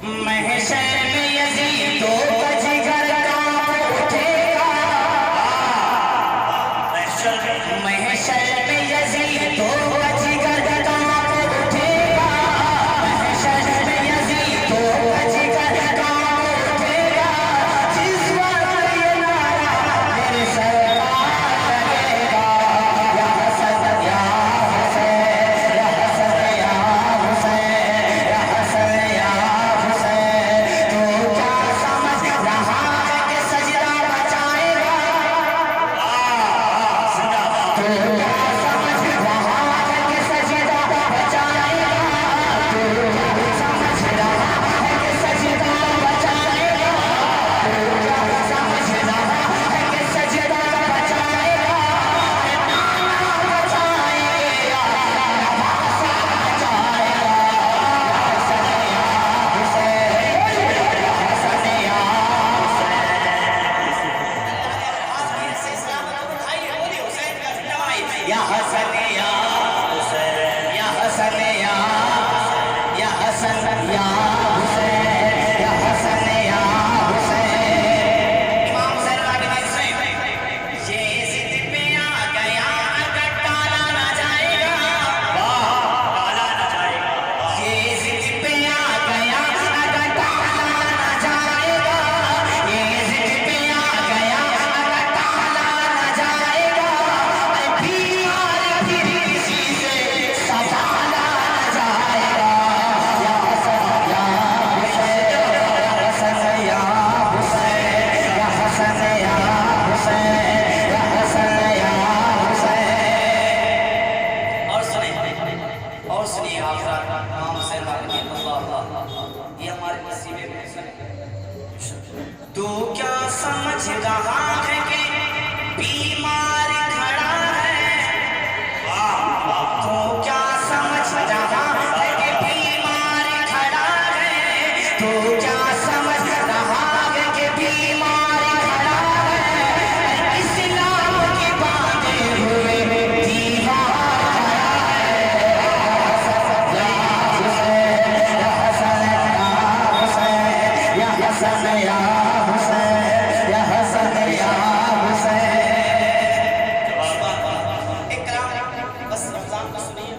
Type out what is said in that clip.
محشر میں یزید تو بجگر کانپ اٹھے گا، محشر میں یزید تو بجگر کانپ اٹھے گا، محشر میں یزید تو بجگر کانپ اٹھے گا، جس وقت یہ نعرہ میرے سرکار لگے گا، یا حسن یا حسین، یا حسن یا حسین، یا حسن یا حسین، تو کیا سمجھ رہا ہے کہ سجدہ بچائے گا؟ تو کیا سمجھ رہا ہے کہ سجدہ بچائے گا؟ تو کیا سمجھ رہا ہے کہ سجدہ بچائے گا؟ تو کیا سمجھ رہا ہے کہ سجدہ بچائے گا؟ نانا بچائے گا، نواسا بچائے گا، یا حسن یا حسین، یا حسن یا حسین، یا حسن یا حسین، یا حسن یا یا حسن یا حسین، یا حسن یا حسین۔ امام حسین العابدین سے یہ ضد پہ آ گیا، اگر ٹالا نہ جائے گا، ٹالا نہ جائے گا، یہ ضد پہ آ گیا، اگر ٹالا نہ جائے گا، یہ ضد پہ آ گیا، اگر ٹالا نہ جائے گا، بیمار پھر کسی سے سنبھالا نہ جائے گا، یا حسن یا حسین، یا حسن یا حسین، یا حسن یا حسین، یا حسن یا حسین۔ اور سنیے حضرات، امام حسین العابدین اللہ، یہ ہمارے نصیبے میں ہے۔ تو کیا سمجھ رہا ہے کہ بیمار کھڑا ہے؟ تو کیا سمجھ رہا ہے کہ بیمار کھڑا ہے؟ تو کیا سمجھ رہا ہے کہ بیمار کھڑا ہے؟ اسلام کے باندھے ہوئے دیوار کھڑا ہے، یا حسن یا حسین، یا حسن یا حسین، یا حسن یا حسین، یا حسن یا حسین۔ ایک کلام بس رمضان کا سنیے۔